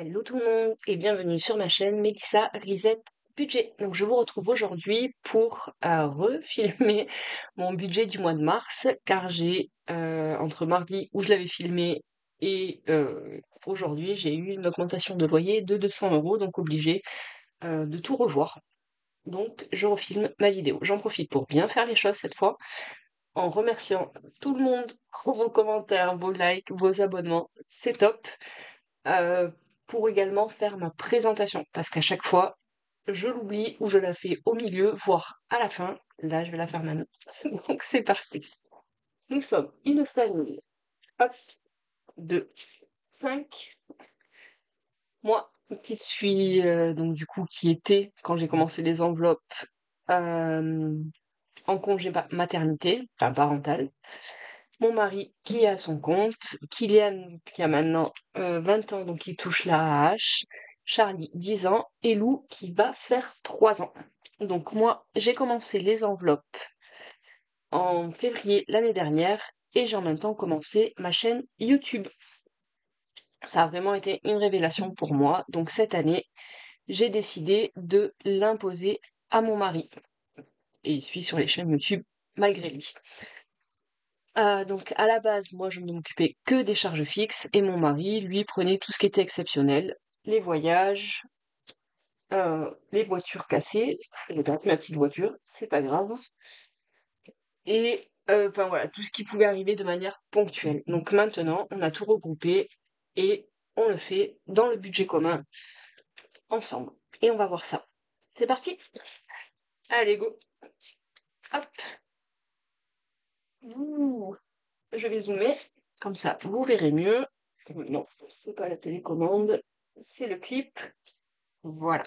Hello tout le monde et bienvenue sur ma chaîne Mélissa Reset Budget. Donc je vous retrouve aujourd'hui pour refilmer mon budget du mois de mars car j'ai entre mardi où je l'avais filmé et aujourd'hui j'ai eu une augmentation de loyer de 200 euros donc obligé de tout revoir. Donc je refilme ma vidéo. J'en profite pour bien faire les choses cette fois en remerciant tout le monde pour vos commentaires, vos likes, vos abonnements. C'est top euh, pour également faire ma présentation, parce qu'à chaque fois, je l'oublie ou je la fais au milieu, voire à la fin. Là, je vais la faire maintenant. Donc, c'est parti. Nous sommes une famille hop, de 5. Moi, qui suis, donc du coup, qui était, quand j'ai commencé les enveloppes, euh, en congé maternité, enfin parental. Mon mari qui est à son compte, Kylian qui a maintenant 20 ans, donc il touche la AAH, Charlie 10 ans et Lou qui va faire 3 ans. Donc moi, j'ai commencé les enveloppes en février l'année dernière et j'ai en même temps commencé ma chaîne YouTube. Ça a vraiment été une révélation pour moi. Donc cette année, j'ai décidé de l'imposer à mon mari. Et il suit sur les chaînes YouTube malgré lui. Donc à la base, moi je ne m'occupais que des charges fixes et mon mari, lui, prenait tout ce qui était exceptionnel, les voyages, les voitures cassées, j'ai perdu ma petite voiture, c'est pas grave, et enfin voilà, tout ce qui pouvait arriver de manière ponctuelle. Donc maintenant, on a tout regroupé et on le fait dans le budget commun ensemble. Et on va voir ça. C'est parti? Allez, go! Hop! Ouh. Je vais zoomer, comme ça vous verrez mieux. Non, c'est pas la télécommande, c'est le clip. Voilà.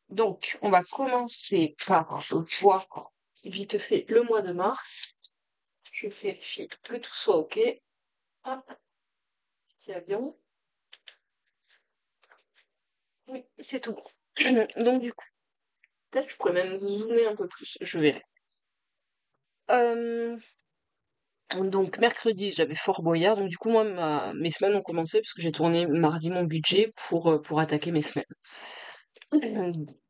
Donc, on va commencer par voir vite fait le mois de mars. Je vérifie que tout soit OK. Hop, tiens bien. Oui, c'est tout bon. Donc, du coup, peut-être que je pourrais même zoomer un peu plus, je verrai. Euh, donc, mercredi, j'avais Fort Boyard. Donc, du coup, moi, mes semaines ont commencé parce que j'ai tourné mardi mon budget pour attaquer mes semaines.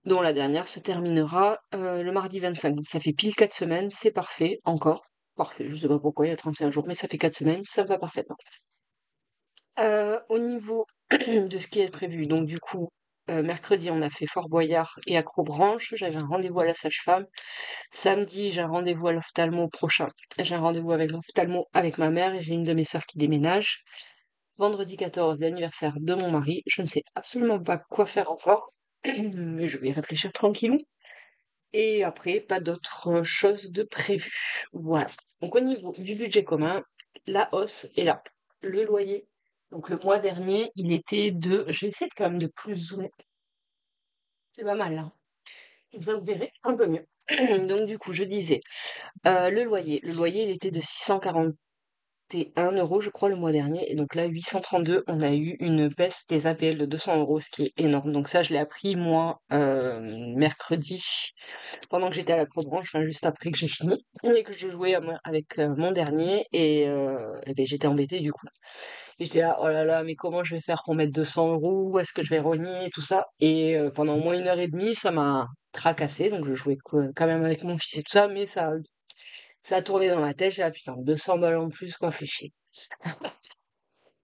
Dont la dernière se terminera le mardi 25. Donc ça fait pile 4 semaines, c'est parfait, encore. Parfait, je sais pas pourquoi il y a 31 jours, mais ça fait 4 semaines, ça me va parfaitement. Au niveau de ce qui est prévu, donc du coup, mercredi on a fait Fort Boyard et Acrobranche, j'avais un rendez-vous à la sage-femme. Samedi, j'ai un rendez-vous à l'ophtalmo prochain. J'ai un rendez-vous avec l'ophtalmo avec ma mère et j'ai une de mes sœurs qui déménage. Vendredi 14, l'anniversaire de mon mari. Je ne sais absolument pas quoi faire encore, mais je vais réfléchir tranquillou. Et après, pas d'autre chose de prévu. Voilà. Donc au niveau du budget commun, la hausse est là. Le loyer. Donc le mois dernier, il était de... Je vais essayer quand même de plus zoomer. C'est pas mal là. Comme ça, vous verrez un peu mieux. Donc du coup, je disais, le loyer. Le loyer, il était de 641 euros, je crois, le mois dernier. Et donc là, 832, on a eu une baisse des APL de 200 euros, ce qui est énorme. Donc ça, je l'ai appris, moi, mercredi, pendant que j'étais à la branche, enfin, juste après que j'ai fini, et que je jouais avec mon dernier, et ben, j'étais embêtée du coup. Et j'étais là, oh là là, mais comment je vais faire pour mettre 200 euros? Où est-ce que je vais rogner et tout ça? Et pendant au moins 1 heure et demie, ça m'a tracassé, donc je jouais quand même avec mon fils et tout ça, mais ça a tourné dans ma tête, j'ai dit, ah putain, 200 balles en plus, quoi, fait chier.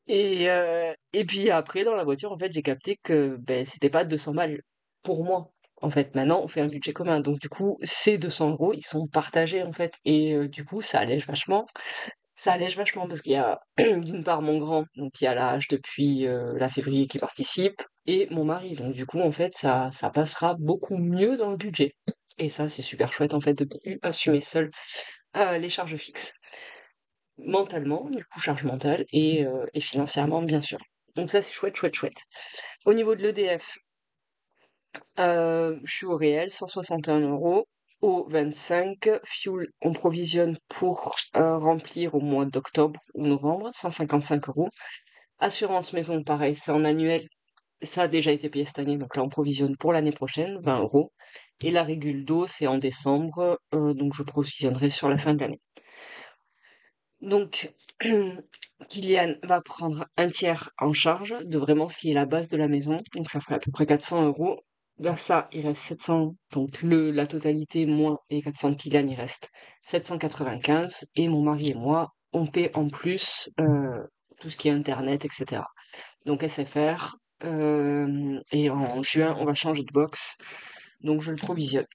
Et puis après, dans la voiture, en fait, j'ai capté que ben, c'était pas 200 balles pour moi. En fait, maintenant, on fait un budget commun. Donc, du coup, ces 200 euros, ils sont partagés, en fait. Et du coup, ça allège vachement. Ça allège vachement parce qu'il y a, d'une part, mon grand, donc qui a l'âge depuis la février, qui participe, et mon mari. Donc, du coup, en fait, ça passera beaucoup mieux dans le budget. Et ça, c'est super chouette, en fait, de plus assumer seul les charges fixes mentalement, du coup charge mentale, et financièrement bien sûr. Donc ça c'est chouette, chouette, chouette. Au niveau de l'EDF, je suis au réel, 161 euros. Au 25, fuel, on provisionne pour remplir au mois d'octobre ou novembre, 155 euros. Assurance maison, pareil, c'est en annuel. Ça a déjà été payé cette année, donc là on provisionne pour l'année prochaine, 20 euros. Et la régule d'eau, c'est en décembre, donc je provisionnerai sur la fin de l'année. Donc, Kylian va prendre un tiers en charge de vraiment ce qui est la base de la maison, donc ça ferait à peu près 400 €. Vers ça, il reste 700, donc la totalité moins les 400 de Kylian, il reste 795, et mon mari et moi, on paie en plus tout ce qui est internet, etc. Donc SFR, et en juin, on va changer de box, donc je le provisionne.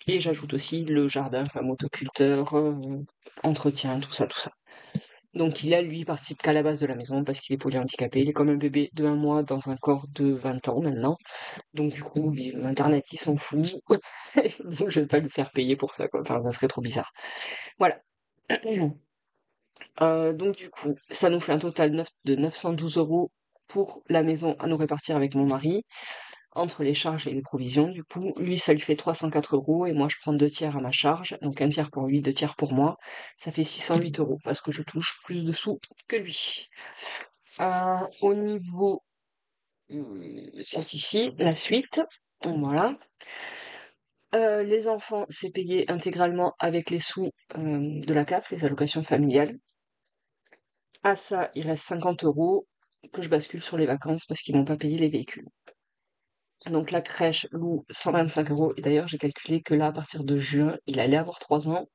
Et j'ajoute aussi le jardin, enfin motoculteur, entretien, tout ça, tout ça. Donc il a, lui, participe qu'à la base de la maison parce qu'il est polyhandicapé. Il est comme un bébé de 1 mois dans un corps de 20 ans maintenant. Donc du coup, l'internet, il s'en fout. Donc je vais pas lui faire payer pour ça, quoi. Enfin, ça serait trop bizarre. Voilà. Donc du coup, ça nous fait un total de 912 € pour la maison à nous répartir avec mon mari, entre les charges et les provisions. Du coup, lui, ça lui fait 304 € et moi, je prends 2 tiers à ma charge. Donc un tiers pour lui, 2 tiers pour moi. Ça fait 608 € parce que je touche plus de sous que lui. Au niveau, c'est ici, la suite. Voilà. Les enfants, c'est payé intégralement avec les sous de la CAF, les allocations familiales. À ça, il reste 50 € que je bascule sur les vacances parce qu'ils m'ont pas payé les véhicules. Donc la crèche loue 125 €. Et d'ailleurs, j'ai calculé que là, à partir de juin, il allait avoir 3 ans.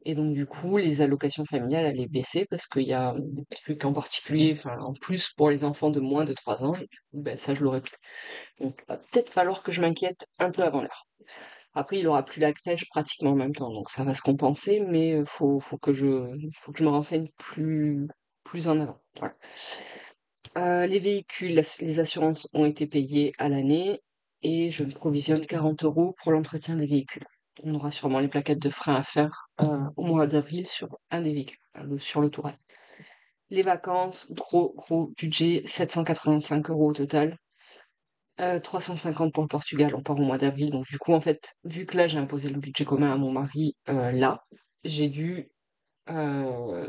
Et donc du coup, les allocations familiales allaient baisser parce qu'il y a des trucs en particulier, enfin en plus pour les enfants de moins de 3 ans. Et du coup, ben, ça, je l'aurais plus. Donc il va peut-être falloir que je m'inquiète un peu avant l'heure. Après, il aura plus la crèche pratiquement en même temps, donc ça va se compenser, mais faut que je me renseigne plus en avant. Voilà. Les véhicules, les assurances ont été payées à l'année et je me provisionne 40 € pour l'entretien des véhicules. On aura sûrement les plaquettes de frein à faire au mois d'avril sur un des véhicules, sur le Touareg. Les vacances, gros budget, 785 € au total. 350 pour le Portugal, on part au mois d'avril. Donc du coup, en fait, vu que là, j'ai imposé le budget commun à mon mari, là, j'ai dû euh,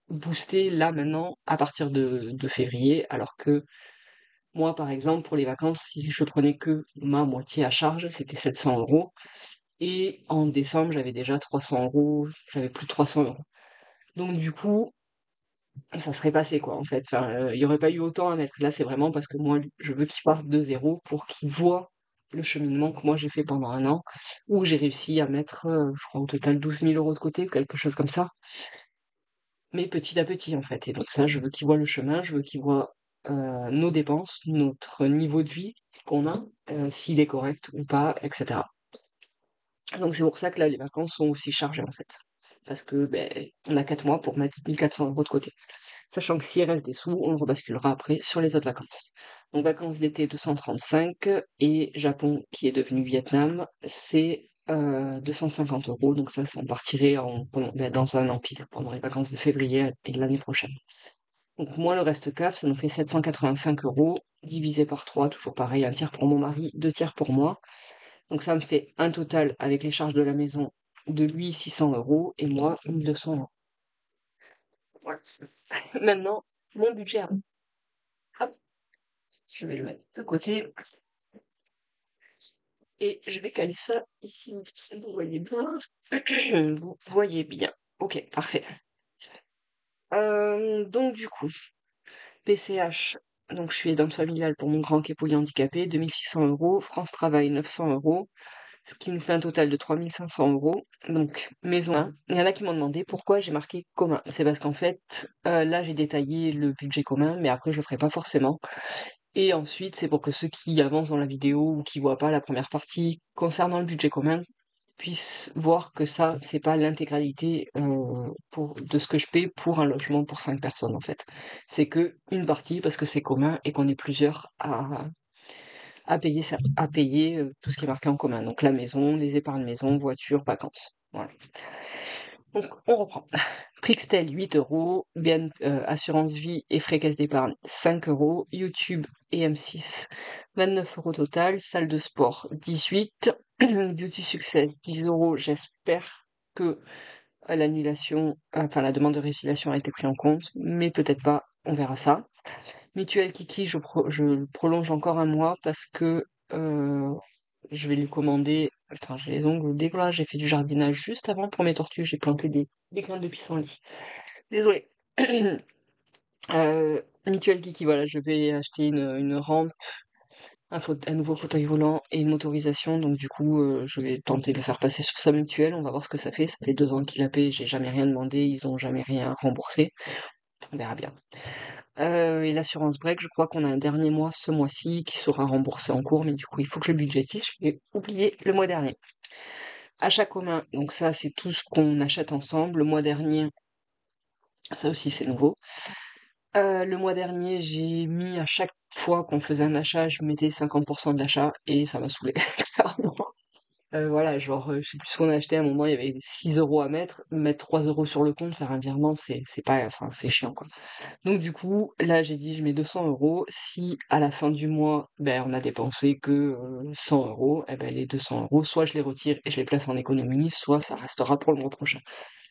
booster là maintenant à partir de février, alors que moi, par exemple, pour les vacances, si je prenais que ma moitié à charge, c'était 700 €. Et en décembre, j'avais déjà 300 €, j'avais plus de 300 €. Donc du coup, ça serait passé quoi en fait. Enfin, il y aurait pas eu autant à mettre. Là, c'est vraiment parce que moi, je veux qu'il parte de zéro pour qu'il voit le cheminement que moi j'ai fait pendant un an, où j'ai réussi à mettre, je crois au total 12 000 € de côté, ou quelque chose comme ça. Mais petit à petit en fait. Et donc ça, je veux qu'il voit le chemin, je veux qu'il voit nos dépenses, notre niveau de vie qu'on a, s'il est correct ou pas, etc. Donc c'est pour ça que là, les vacances sont aussi chargées en fait. Parce que ben, on a 4 mois pour mettre 1 400 € de côté. Sachant que s'il reste des sous, on rebasculera après sur les autres vacances. Donc vacances d'été 235 et Japon qui est devenu Vietnam, c'est 250 €. Donc ça on partirait ben, dans un an pile, pendant les vacances de février et de l'année prochaine. Donc moins le reste CAF, ça nous fait 785 € divisé par 3, toujours pareil, un tiers pour mon mari, 2 tiers pour moi. Donc ça me fait un total avec les charges de la maison de lui 600 € et moi 1200 €. Voilà. Maintenant, mon budget. Hop, je vais le mettre de côté et je vais caler ça ici. Vous voyez bien. Vous voyez bien. Ok, parfait. Donc du coup, PCH, donc je suis aidante familiale pour mon grand qui est polyhandicapé, 2600 €. France Travail, 900 €. Ce qui nous fait un total de 3500 €. Donc, maison 1. Il y en a qui m'ont demandé pourquoi j'ai marqué commun. C'est parce qu'en fait, là, j'ai détaillé le budget commun, mais après, je le ferai pas forcément. Et ensuite, c'est pour que ceux qui avancent dans la vidéo ou qui voient pas la première partie concernant le budget commun puissent voir que ça, c'est pas l'intégralité de ce que je paie pour un logement pour 5 personnes, en fait. C'est que une partie parce que c'est commun et qu'on est plusieurs à payer ça, à payer tout ce qui est marqué en commun. Donc la maison, les épargnes maison, voiture, vacances. Voilà. Donc on reprend. Prixtel 8 €, bien assurance vie et frais caisse d'épargne 5 €, YouTube et M6 29 € total, salle de sport 18, Beauty Success 10 €. J'espère que l'annulation, enfin la demande de résiliation a été prise en compte, mais peut-être pas, on verra ça. Mutuelle Kiki, je prolonge encore un mois parce que je vais lui commander. Attends, j'ai les ongles dégueulasses, j'ai fait du jardinage juste avant pour mes tortues, j'ai planté des graines de pissenlit. Désolée. Mutuelle Kiki, voilà, je vais acheter une rampe, un nouveau fauteuil volant et une motorisation. Donc du coup, je vais tenter de le faire passer sur sa mutuelle. On va voir ce que ça fait. Ça fait 2 ans qu'il a payé, j'ai jamais rien demandé, ils ont jamais rien remboursé. On verra bien. Et l'assurance break, je crois qu'on a un dernier mois ce mois-ci qui sera remboursé en cours, mais du coup, il faut que je budgétise. J'ai oublié le mois dernier. Achat commun, donc ça, c'est tout ce qu'on achète ensemble. Le mois dernier, ça aussi, c'est nouveau. Le mois dernier, j'ai mis à chaque fois qu'on faisait un achat, je mettais 50% de l'achat et ça m'a saoulé, clairement. Voilà, genre, je sais plus ce qu'on a acheté à un moment, il y avait 6 euros à mettre 3 euros sur le compte, faire un virement, c'est pas, enfin, c'est chiant, quoi. Donc du coup, là, j'ai dit, je mets 200 euros. Si à la fin du mois, ben, on a dépensé que 100 euros, eh ben, les 200 euros, soit je les retire et je les place en économie, soit ça restera pour le mois prochain.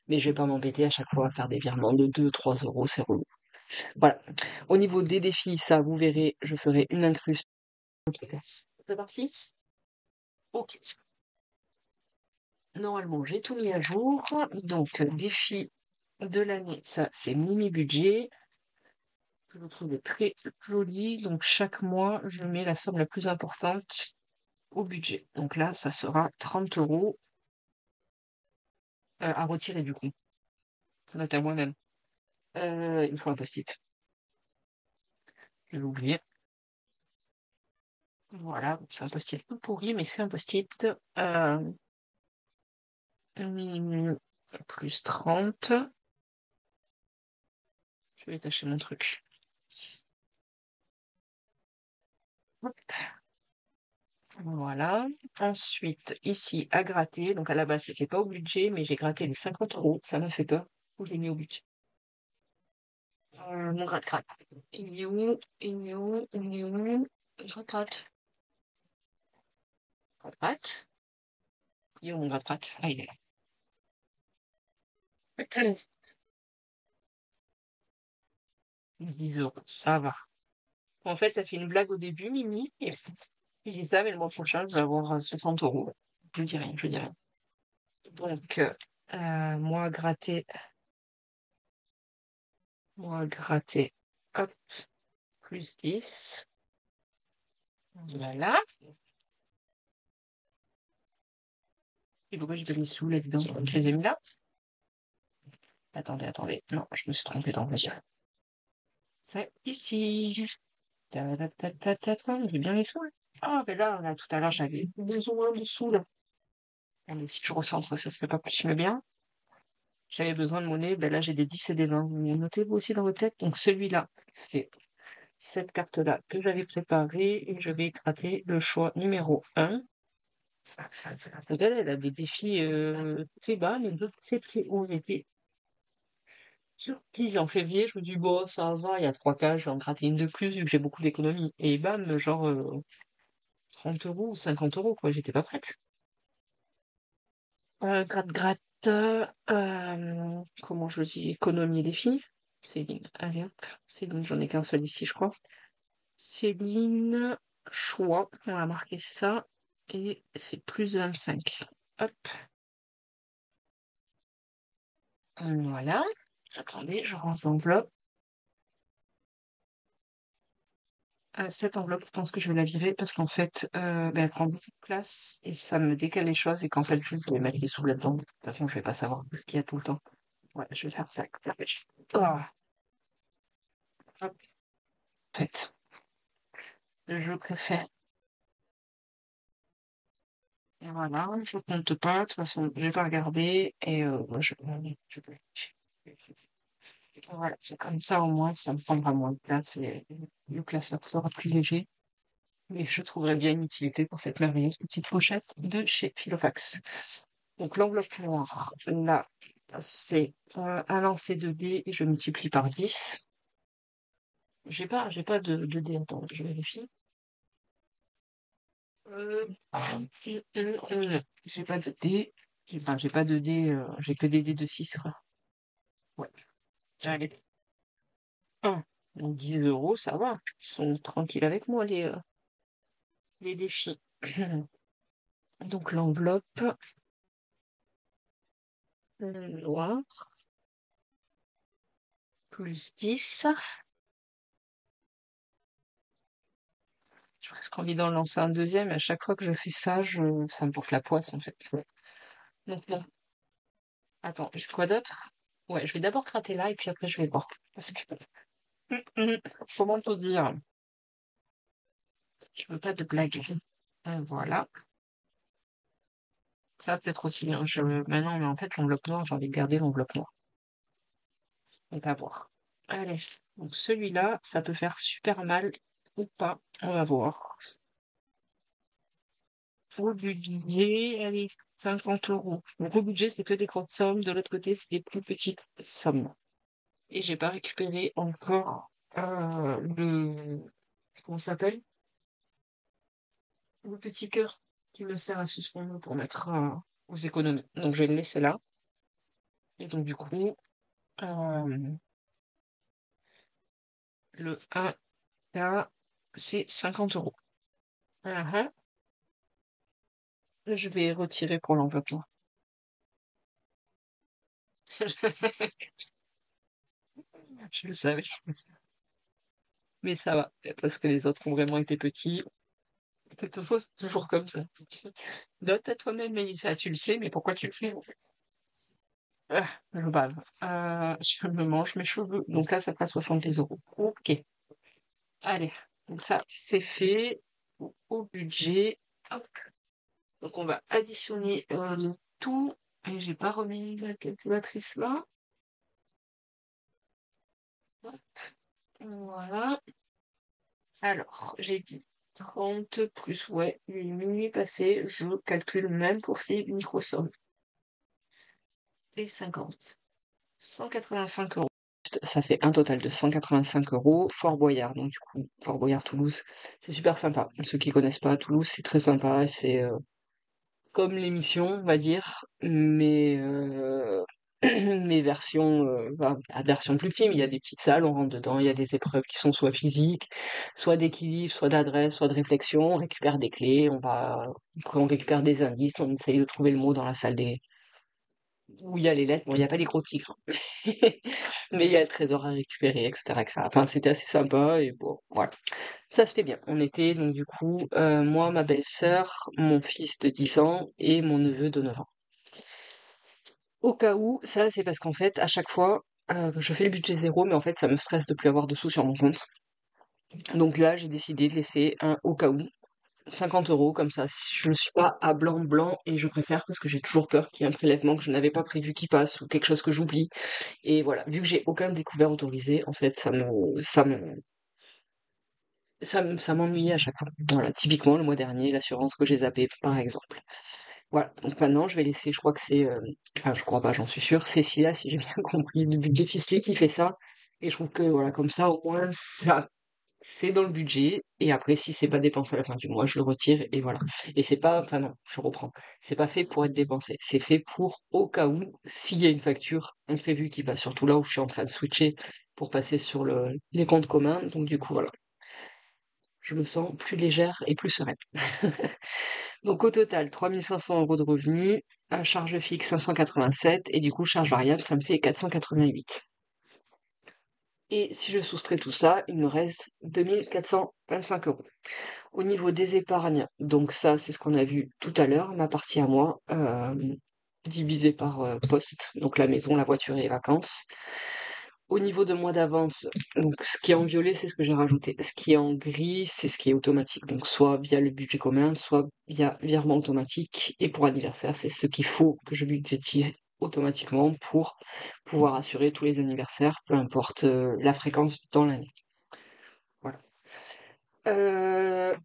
Mais je vais pas m'embêter à chaque fois à faire des virements de 2, 3 euros, c'est relou. Voilà. Au niveau des défis, ça, vous verrez, je ferai une incruste. Ok. C'est parti? Ok. Normalement, j'ai tout mis à jour. Donc, défi de l'année, ça, c'est mini budget. Je le trouve très joli. Donc, chaque mois, je mets la somme la plus importante au budget. Donc là, ça sera 30 euros à retirer du coup. Note à moi-même. Il me faut un post-it. Je l'ai oublié. Voilà, c'est un post-it tout pourri, mais c'est un post-it. Minimum plus 30. Je vais tâcher mon truc. Hop, voilà. Ensuite, ici, à gratter. Donc à la base, c'est pas au budget, mais j'ai gratté les 50 euros. Ça m'a fait peur. Ou je l'ai mis au budget. Mon gratte-gratte. Il est où? Il est où? Il est où? Gratte-gratte. Gratte-gratte. Il est où mon gratte-gratte? Ah, il est là. 10 euros, ça va. En fait, ça fait une blague au début, Mimi, et je dis ça, mais le mois prochain, je vais avoir 60 euros. Je dis rien, je dis rien. Donc, moi gratter, hop, plus 10. Voilà. Et pourquoi j'ai pas mis sous là-dedans? Je les ai mis là? Attendez, attendez. Non, je me suis trompée d'emplacement. C'est ici. J'ai bien les sous, là. Ah, mais là, tout à l'heure, j'avais besoin de sous, là. Allez, si je recentre, ça serait pas plus mais bien. J'avais besoin de monnaie, ben là j'ai des 10 et des 20. Vous notez-vous aussi dans votre tête. Donc celui-là, c'est cette carte-là que j'avais préparée et je vais gratter le choix numéro 1. Regarde, elle a des défis très bas, mais d'autres c'est très haut. J'étais surprise en février, je me dis bon ça va, il y a 3 cas, je vais en gratter une de plus vu que j'ai beaucoup d'économies. Et bam, genre 30 euros ou 50 euros, quoi, j'étais pas prête. Gratte-gratte, comment je dis, économie des filles. Céline, allez hop. Céline, j'en ai qu'un seul ici, je crois. Céline, choix, on va marquer ça. Et c'est plus 25. Hop, voilà. Attendez, je range l'enveloppe. Cette enveloppe, je pense que je vais la virer parce qu'en fait, ben, elle prend beaucoup de place et ça me décale les choses et qu'en fait, juste, je vais mettre les sous là-dedans. De toute façon, je vais pas savoir ce qu'il y a tout le temps. Ouais, je vais faire ça. Ah, hop, fait. Je préfère. Et voilà, je compte pas. De toute façon, je vais pas regarder et moi, voilà, c'est comme ça au moins, ça me prendra moins de place et le classeur sera plus léger. Et je trouverai bien une utilité pour cette merveilleuse petite pochette de chez Filofax. Donc l'enveloppe noire, là, c'est un lancer de dés et je multiplie par 10. J'ai pas de dés, attends, je vérifie. J'ai pas de dés. Enfin, j'ai pas de dés, j'ai que des dés de 6, quoi. Ouais. Allez. 1. Donc 10 euros, ça va. Ils sont tranquilles avec moi, les défis. Donc l'enveloppe noire. plus 10. J'ai presque envie d'en lancer un deuxième. Et à chaque fois que je fais ça, ça me porte la poisse, en fait. Ouais. Donc, bon. Attends, j'ai quoi d'autre? Ouais, je vais d'abord gratter là et puis après, je vais voir. Parce que, comment te dire? Je veux pas de blague. Voilà. Ça, peut-être aussi, hein. Mais non, mais en fait, l'enveloppe noire, j'ai envie de garder l'enveloppe noire. On va voir. Allez. Donc, celui-là, ça peut faire super mal ou pas. On va voir. Pour budget, allez, 50 €. Donc, le budget, c'est que des grandes sommes. De l'autre côté, c'est des plus petites sommes. Et j'ai pas récupéré encore comment ça s'appelle? Le petit cœur qui me sert à suspendre pour mettre aux économies. Donc, je vais le laisser là. Et donc, du coup, euh, le 1K, c'est 50 €. Mhm. Je vais retirer pour l'enveloppe là. Je le savais. Mais ça va, parce que les autres ont vraiment été petits. De toute façon, c'est toujours comme ça. Note à toi-même, Mélissa, tu le sais, mais pourquoi tu le fais, en fait? Ah, je bave. Je me mange mes cheveux. Donc là, ça fera 70 €. Ok. Allez. Donc ça, c'est fait. Au budget. Hop. Donc on va additionner le tout. Et j'ai pas remis la calculatrice là. Hop. Voilà. Alors, j'ai dit 30 plus, ouais, une minuit passé, je calcule même pour ces microsommes. Et 50. 185 €. Ça fait un total de 185 € Fort Boyard. Donc du coup, Fort Boyard, Toulouse, c'est super sympa. Ceux qui connaissent pas Toulouse, c'est très sympa. C'est comme l'émission, on va dire, mais mais version, bah, à version plus petite. Mais il y a des petites salles, on rentre dedans, il y a des épreuves qui sont soit physiques, soit d'équilibre, soit d'adresse, soit de réflexion. On récupère des clés, après on récupère des indices, on essaye de trouver le mot dans la salle où il y a les lettres. Bon, il n'y a pas les gros tigres, mais il y a le trésor à récupérer, etc., etc. Enfin, c'était assez sympa et bon, voilà. Ça se fait bien. On était donc du coup, moi, ma belle-sœur, mon fils de 10 ans et mon neveu de 9 ans. Au cas où, ça c'est parce qu'en fait, à chaque fois, je fais le budget zéro, mais en fait, ça me stresse de plus avoir de sous sur mon compte. Donc là, j'ai décidé de laisser un au cas où, 50 € comme ça. Si je ne suis pas à blanc blanc et je préfère parce que j'ai toujours peur qu'il y ait un prélèvement que je n'avais pas prévu qui passe ou quelque chose que j'oublie. Et voilà, vu que j'ai aucun découvert autorisé, en fait, ça m'ennuyait à chaque fois. Voilà, typiquement le mois dernier, l'assurance que j'ai zappée, par exemple. Voilà, donc maintenant je vais laisser, je crois que c'est, enfin je crois pas, j'en suis sûre, Cécilia, si j'ai bien compris, du budget ficelé qui fait ça. Et je trouve que voilà, comme ça au moins ça, c'est dans le budget. Et après, si c'est pas dépensé à la fin du mois, je le retire et voilà. Et c'est pas, enfin non, je reprends. C'est pas fait pour être dépensé. C'est fait pour au cas où s'il y a une facture imprévue qui passe, surtout là où je suis en train de switcher pour passer sur les comptes communs. Donc du coup voilà. Je me sens plus légère et plus sereine. Donc au total, 3 500 € de revenus, à charge fixe 587 et du coup charge variable, ça me fait 488. Et si je soustrais tout ça, il me reste 2 425 €. Au niveau des épargnes, donc ça c'est ce qu'on a vu tout à l'heure, ma partie à moi, divisée par poste, donc la maison, la voiture et les vacances. Au niveau de mois d'avance, donc ce qui est en violet, c'est ce que j'ai rajouté. Ce qui est en gris, c'est ce qui est automatique. Donc soit via le budget commun, soit via virement automatique. Et pour anniversaire, c'est ce qu'il faut que je budgétise automatiquement pour pouvoir assurer tous les anniversaires, peu importe la fréquence dans l'année. Voilà.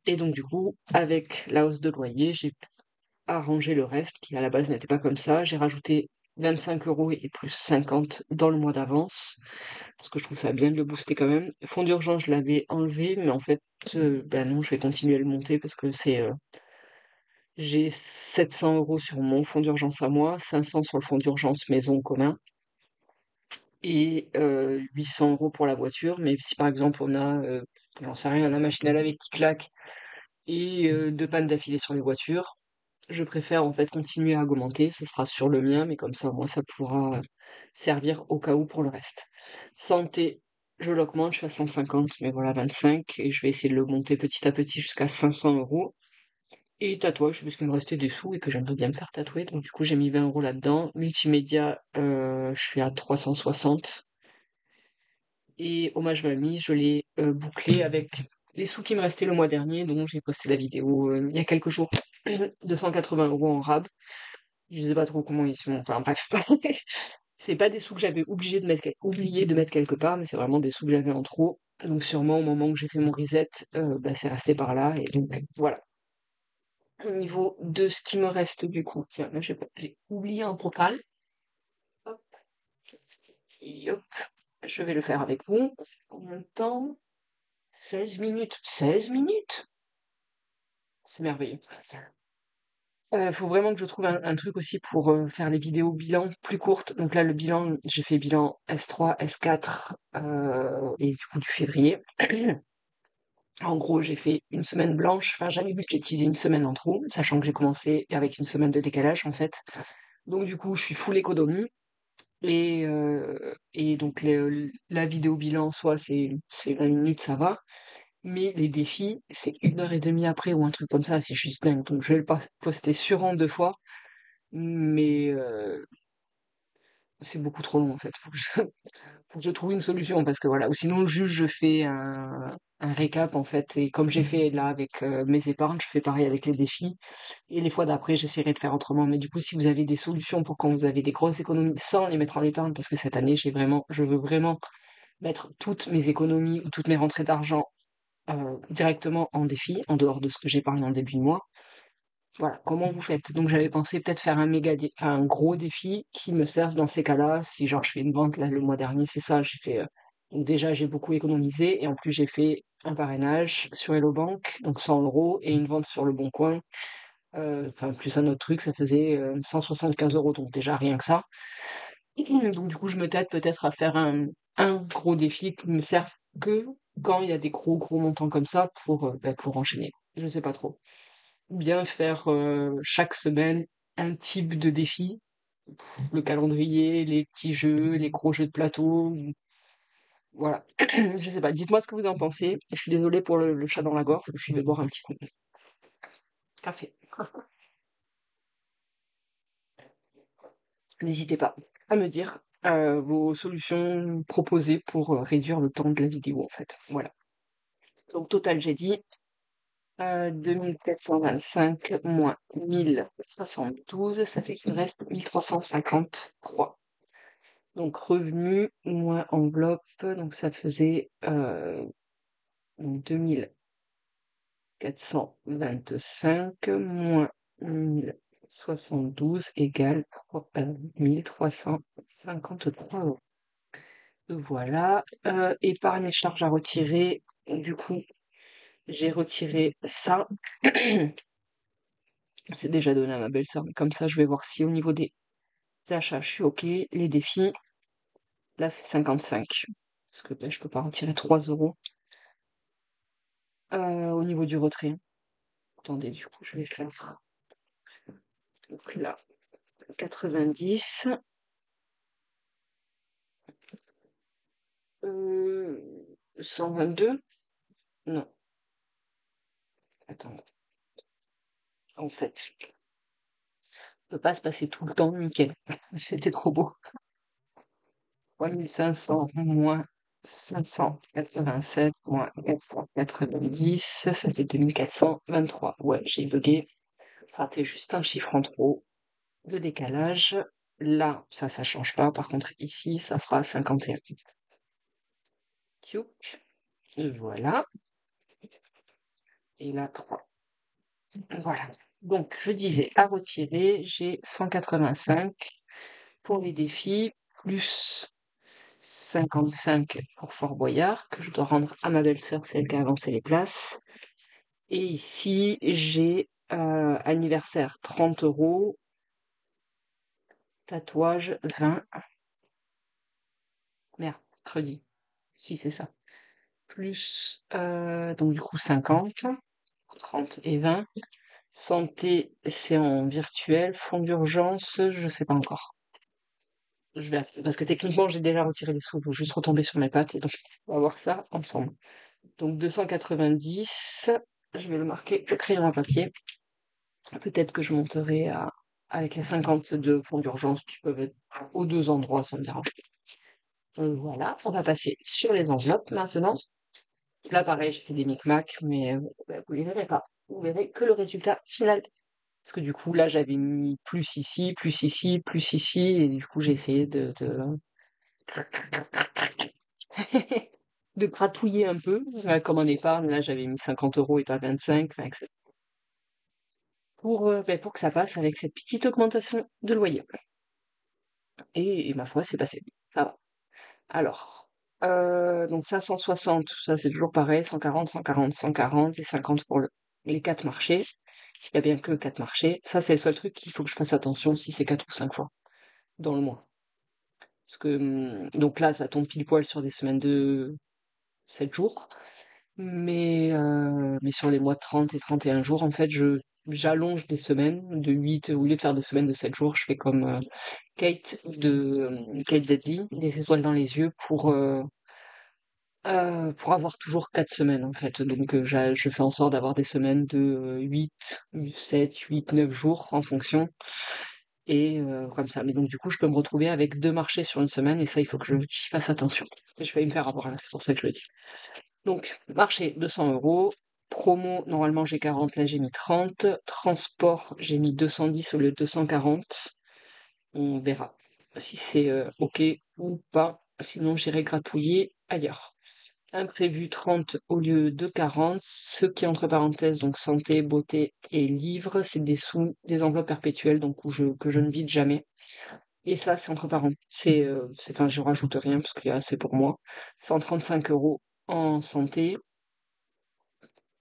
Et donc du coup, avec la hausse de loyer, j'ai arrangé le reste, qui à la base n'était pas comme ça. J'ai rajouté 25 € et plus 50 dans le mois d'avance parce que je trouve ça bien de le booster quand même. Fonds d'urgence, je l'avais enlevé, mais en fait, ben non, je vais continuer à le monter parce que j'ai 700 € sur mon fonds d'urgence à moi, 500 sur le fonds d'urgence maison commun et 800 € pour la voiture. Mais si par exemple on a, j'en sais rien, la machine à laver qui claque et deux pannes d'affilée sur les voitures, je préfère en fait continuer à augmenter, ce sera sur le mien, mais comme ça, moi, ça pourra servir au cas où pour le reste. Santé, je l'augmente, je suis à 150, mais voilà, 25, et je vais essayer de l'augmenter petit à petit jusqu'à 500 €. Et tatouage, parce qu'il me restait des sous et que j'aimerais bien me faire tatouer, donc du coup j'ai mis 20 € là-dedans. Multimédia, je suis à 360. Et Hommage Mamie, je l'ai bouclé avec les sous qui me restaient le mois dernier, donc j'ai posté la vidéo il y a quelques jours, 280 € en rab. Je sais pas trop comment ils sont, enfin bref. C'est pas des sous que j'avais oublié de mettre quelque part, mais c'est vraiment des sous que j'avais en trop. Donc sûrement au moment où j'ai fait mon reset, bah, c'est resté par là, et donc voilà. Au niveau de ce qui me reste du coup, tiens, là j'ai oublié un total. Hop, et hop, je vais le faire avec vous. Combien de temps? 16 minutes. 16 minutes? C'est merveilleux. Faut vraiment que je trouve un truc aussi pour faire les vidéos bilan plus courtes. Donc là, le bilan, j'ai fait bilan S3, S4 et du coup du février. En gros, j'ai fait une semaine blanche. Enfin, j'avais budgétisé une semaine en trop, sachant que j'ai commencé avec une semaine de décalage en fait. Donc du coup, je suis full économie. Et donc la vidéo bilan, soit c'est 20 minutes, ça va. Mais les défis, c'est 1 heure et demie après ou un truc comme ça, c'est juste dingue. Donc je vais le poster sûrement 2 fois, mais c'est beaucoup trop long en fait. Faut que je trouve une solution parce que voilà. Ou sinon juste je fais un récap en fait. Et comme j'ai fait là avec mes épargnes, je fais pareil avec les défis. Et les fois d'après, j'essaierai de faire autrement. Mais du coup, si vous avez des solutions pour quand vous avez des grosses économies sans les mettre en épargne, parce que cette année, je veux vraiment mettre toutes mes économies ou toutes mes rentrées d'argent directement en défi, en dehors de ce que j'épargne en début de mois. Voilà, comment vous faites? Donc j'avais pensé peut-être faire enfin, un gros défi qui me serve dans ces cas-là. Si genre je fais une vente là le mois dernier, c'est ça, j'ai fait. Donc déjà j'ai beaucoup économisé et en plus j'ai fait un parrainage sur Hello Bank, donc 100 € et une vente sur le Bon Coin. Enfin plus un autre truc, ça faisait 175 €, donc déjà rien que ça. Donc du coup je me tâte peut-être à faire un gros défi qui me serve que quand il y a des gros montants comme ça pour enchaîner. Je sais pas trop. Ou bien faire chaque semaine un type de défi, le calendrier, les petits jeux, les gros jeux de plateau, voilà. Je sais pas, dites-moi ce que vous en pensez. Je suis désolée pour le chat dans la gorge, je vais boire un petit coup de café. N'hésitez pas à me dire vos solutions proposées pour réduire le temps de la vidéo en fait. Voilà. Donc total j'ai dit 2425 moins 1072, ça fait qu'il me reste 1353. Donc revenu moins enveloppe, donc ça faisait 2425 moins 1072 égale 1353 €. Voilà. Épargne et charges à retirer. Du coup, j'ai retiré ça. C'est déjà donné à ma belle-sœur, mais comme ça, je vais voir si au niveau des achats, je suis OK. Les défis, là, c'est 55. Parce que ben, je peux pas retirer 3 €. Au niveau du retrait. Attendez, du coup, je vais faire donc là, 90. 122? Non, attends. En fait, on peut pas se passer tout le temps nickel. C'était trop beau. 3500 moins 587 moins 490, ça fait 2423. Ouais, j'ai bugué. Ça a été juste un chiffre en trop de décalage. Là, ça change pas. Par contre, ici, ça fera 51. Tchouc. Voilà. Et là, 3. Voilà. Donc, je disais, à retirer, j'ai 185 pour les défis, plus 55 pour Fort Boyard, que je dois rendre à ma belle-sœur, celle qui a avancé les places. Et ici, j'ai anniversaire 30 €, tatouage 20, mercredi, si c'est ça. Plus, donc du coup 50, 30 et 20, Santé, c'est en virtuel. Fonds d'urgence, je sais pas encore. Je vais, parce que techniquement, j'ai déjà retiré les sous, il faut juste retomber sur mes pattes et donc on va voir ça ensemble. Donc 290, je vais le marquer au crayon à papier. Peut-être que je monterai avec les 50 de fonds d'urgence qui peuvent être aux deux endroits, ça me dérange pas. Voilà, on va passer sur les enveloppes maintenant. Là, pareil, j'ai fait des micmacs, mais bah, vous les verrez pas. Vous verrez que le résultat final. Parce que du coup, là, j'avais mis plus ici, plus ici, plus ici, et du coup, j'ai essayé de gratouiller un peu, comme en épargne. Là, j'avais mis 50 euros et pas 25, enfin, etc. Pour que ça passe avec cette petite augmentation de loyer. Et ma foi, c'est passé. Ça va. Alors, donc ça, 160, ça c'est toujours pareil, 140, 140, 140 et 50 pour les quatre marchés. Il n'y a bien que quatre marchés. Ça, c'est le seul truc qu'il faut que je fasse attention si c'est quatre ou cinq fois dans le mois. Parce que, donc là, ça tombe pile poil sur des semaines de 7 jours. Mais sur les mois de 30 et 31 jours, en fait, j'allonge des semaines de 8. Au lieu de faire des semaines de 7 jours, je fais comme Kate Deadly, des étoiles dans les yeux pour avoir toujours 4 semaines, en fait. Donc, je fais en sorte d'avoir des semaines de 8, 7, 8, 9 jours en fonction. Et comme ça. Mais donc, du coup, je peux me retrouver avec deux marchés sur une semaine et ça, il faut que j'y fasse attention. Et je vais me faire avoir là, c'est pour ça que je le dis. Donc, marché, 200 euros. Promo, normalement j'ai 40, là j'ai mis 30. Transport, j'ai mis 210 au lieu de 240. On verra si c'est OK ou pas. Sinon, j'irai gratouiller ailleurs. Imprévu 30 au lieu de 40. Ce qui, entre parenthèses, donc santé, beauté et livres, c'est des sous, des enveloppes perpétuelles, donc que je ne vide jamais. Et ça, c'est entre parenthèses. Enfin, je rajoute rien parce qu'il y a assez pour moi. 135 euros en santé.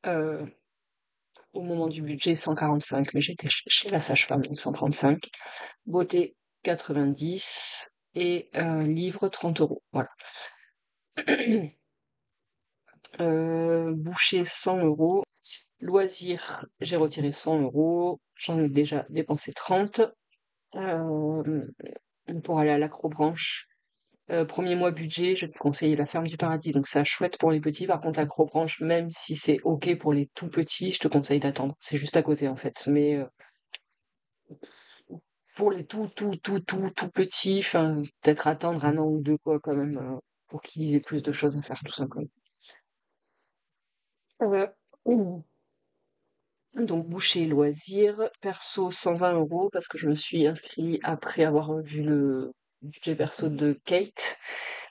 Euh, Au moment du budget, 145, mais j'étais chez la sage-femme, donc 135. Beauté, 90. Et livre, 30 euros. Voilà. Boucher, 100 euros. Loisirs, j'ai retiré 100 euros. J'en ai déjà dépensé 30. Euh, pour aller à l'acrobranche. Premier mois budget, je te conseille la ferme du paradis, donc c'est chouette pour les petits. Par contre, l'acrobranche, même si c'est OK pour les tout petits, je te conseille d'attendre. C'est juste à côté en fait. Mais pour les tout petits, enfin, peut-être attendre un an ou deux, quoi, quand même, pour qu'ils aient plus de choses à faire, tout simplement. Euh, ouh. Donc, boucher, loisirs, perso, 120 euros, parce que je me suis inscrit après avoir vu le budget perso de Kate.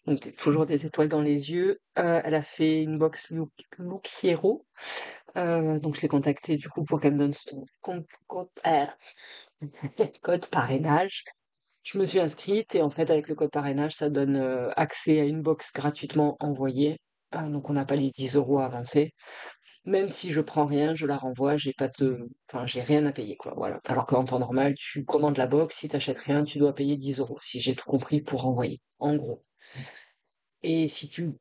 Donc, toujours des étoiles dans les yeux. Elle a fait une box Look Hero. Donc, je l'ai contactée, du coup, pour qu'elle me donne son code parrainage. Je me suis inscrite et en fait, avec le code parrainage, ça donne accès à une box gratuitement envoyée. Donc, on n'a pas les 10 euros à avancer. Même si je prends rien, je la renvoie, j'ai pas de, enfin, j'ai rien à payer, quoi. Voilà. Alors qu'en temps normal, tu commandes la box, si t'achètes rien, tu dois payer 10 euros, si j'ai tout compris pour renvoyer. En gros. Et si tu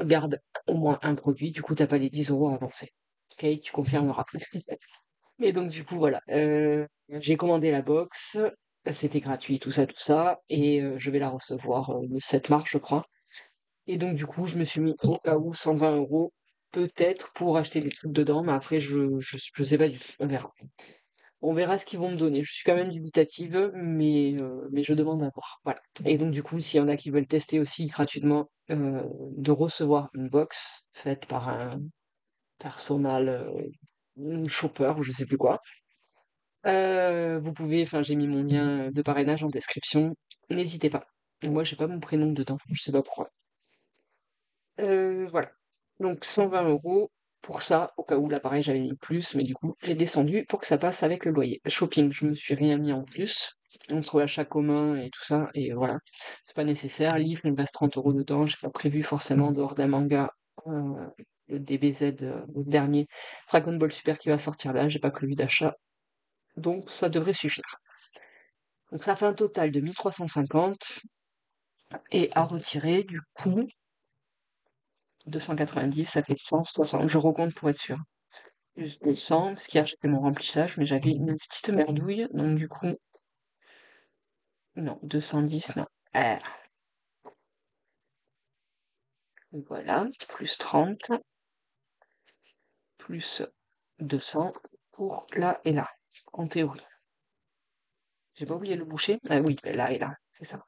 gardes au moins un produit, du coup, t'as pas les 10 euros à avancer. Ok, tu confirmeras. Et donc, du coup, voilà. J'ai commandé la box. C'était gratuit, tout ça. Et je vais la recevoir le 7 mars, je crois. Et donc, du coup, je me suis mis au cas où 120 euros, peut-être, pour acheter des trucs dedans. Mais après, je sais pas du tout. On verra. On verra ce qu'ils vont me donner. Je suis quand même dubitative, mais je demande à voir. Voilà. Et donc, du coup, s'il y en a qui veulent tester aussi gratuitement, de recevoir une box faite par un personal shopper ou je sais plus quoi, vous pouvez, enfin, j'ai mis mon lien de parrainage en description. N'hésitez pas. Et moi, j'ai pas mon prénom dedans. Je sais pas pourquoi. Voilà. Donc 120 euros pour ça, au cas où là pareil j'avais mis plus, mais du coup j'ai descendu pour que ça passe avec le loyer. Shopping, je me suis rien mis en plus, entre achats communs et tout ça, et voilà, c'est pas nécessaire. Livre, il me reste 30 euros dedans, j'ai pas prévu forcément dehors d'un manga, le DBZ, le dernier Dragon Ball Super qui va sortir là, j'ai pas prévu d'achat, donc ça devrait suffire. Donc ça fait un total de 1350, et à retirer du coup 290, ça fait 160, je recompte pour être sûr. plus 200, parce qu'hier j'ai fait mon remplissage, mais j'avais une petite merdouille, donc du coup, non, 210, non. Ah, voilà, plus 30, plus 200 pour là et là, en théorie. J'ai pas oublié le boucher? Ah oui, ben là et là, c'est ça.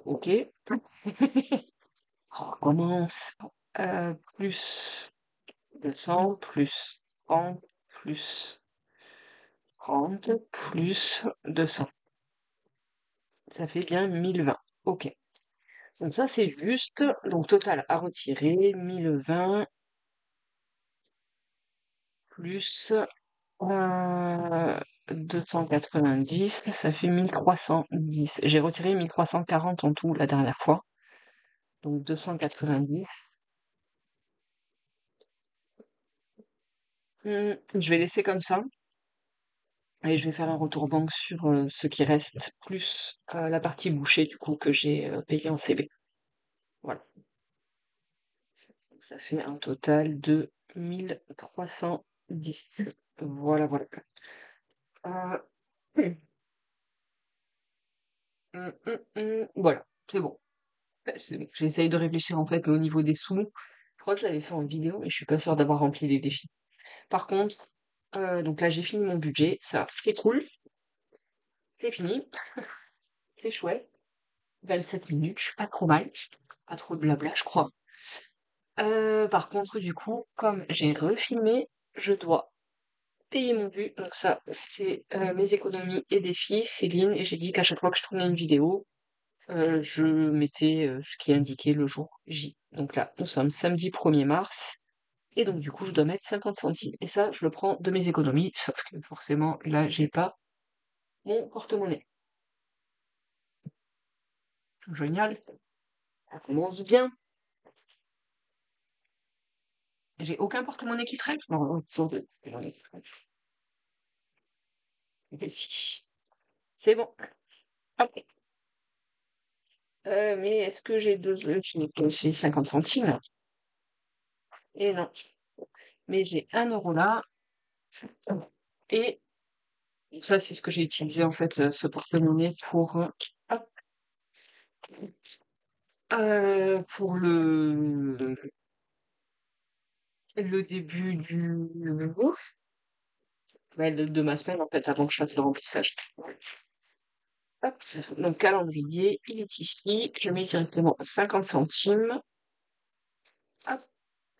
Ok. On recommence. Plus 200, plus 30, plus 30, plus 200. Ça fait bien 1020. Ok. Donc ça, c'est juste. Donc total à retirer, 1020 plus 290, ça fait 1310. J'ai retiré 1340 en tout la dernière fois. Donc 290. Je vais laisser comme ça. Et je vais faire un retour banque sur ce qui reste, plus la partie bouchée du coup que j'ai payé en CB. Voilà. Donc, ça fait un total de 1310. Voilà, voilà. Euh, Voilà, c'est bon. C'est bon. J'essaye de réfléchir en fait, mais au niveau des sous, je crois que je l'avais fait en vidéo, mais je suis pas sûre d'avoir rempli les défis. Par contre, donc là j'ai fini mon budget, ça c'est cool, c'est fini, c'est chouette. 27 minutes, je suis pas trop mal, pas trop de blabla, je crois. Par contre, du coup, comme j'ai refilmé, je dois payer mon but. Donc ça, c'est mes économies et défis, Céline. Et j'ai dit qu'à chaque fois que je tournais une vidéo, je mettais ce qui indiquait le jour J. Donc là, nous sommes samedi 1er mars. Et donc du coup, je dois mettre 50 centimes. Et ça, je le prends de mes économies. Sauf que forcément, là, j'ai pas mon porte-monnaie. Génial. Ça commence bien. J'ai aucun porte-monnaie qui traîne. Non, sauf de- Mais si. C'est bon. Hop. Mais est-ce que j'ai j'ai 50 centimes? Et non. Mais j'ai 1 euro là. Et ça, c'est ce que j'ai utilisé en fait, ce porte-monnaie hop, pour le début ouais, de ma semaine en fait, avant que je fasse le remplissage. Hop. Donc calendrier, il est ici. Je mets directement 50 centimes. Hop.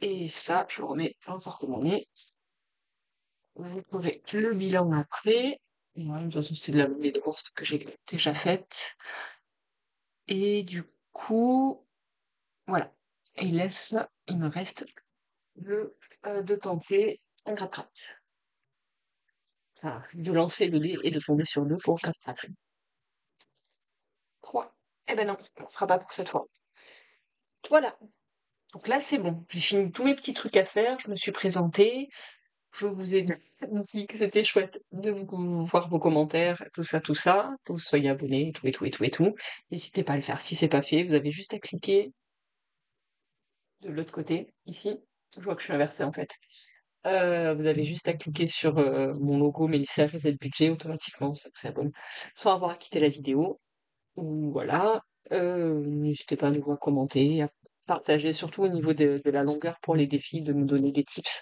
Et ça, je le remets dans le porte-monnaie. Vous trouvez le bilan après. Ouais, de toute façon, c'est de la monnaie de course que j'ai déjà faite. Et du coup, voilà. Et il me reste le de tenter un gratte-gratte. Enfin, de lancer le dé et de tomber sur le pour gratte-gratte. 3. Eh ben non, ce sera pas pour cette fois. Voilà. Donc là, c'est bon. J'ai fini tous mes petits trucs à faire. Je me suis présentée. Je vous ai dit que c'était chouette de vous voir vos commentaires, tout ça, tout ça. Que vous soyez abonnés, et tout, et tout, et tout, et tout. N'hésitez pas à le faire si c'est pas fait. Vous avez juste à cliquer de l'autre côté, ici. Je vois que je suis inversée en fait. Vous avez juste à cliquer sur mon logo Mélissa Reset Budget automatiquement, ça vous abonne sans avoir à quitter la vidéo. Ou voilà. N'hésitez pas à nous voir commenter, à partager, surtout au niveau de la longueur pour les défis, de me donner des tips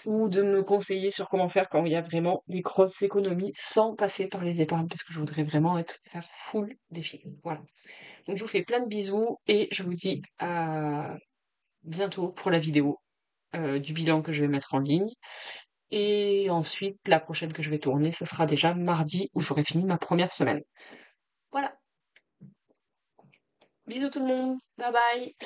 ou de me conseiller sur comment faire quand il y a vraiment des grosses économies sans passer par les épargnes, parce que je voudrais vraiment faire full défi. Voilà. Donc je vous fais plein de bisous et je vous dis à bientôt pour la vidéo du bilan que je vais mettre en ligne. Et ensuite, la prochaine que je vais tourner, ce sera déjà mardi où j'aurai fini ma première semaine. Voilà. Bisous tout le monde. Bye bye.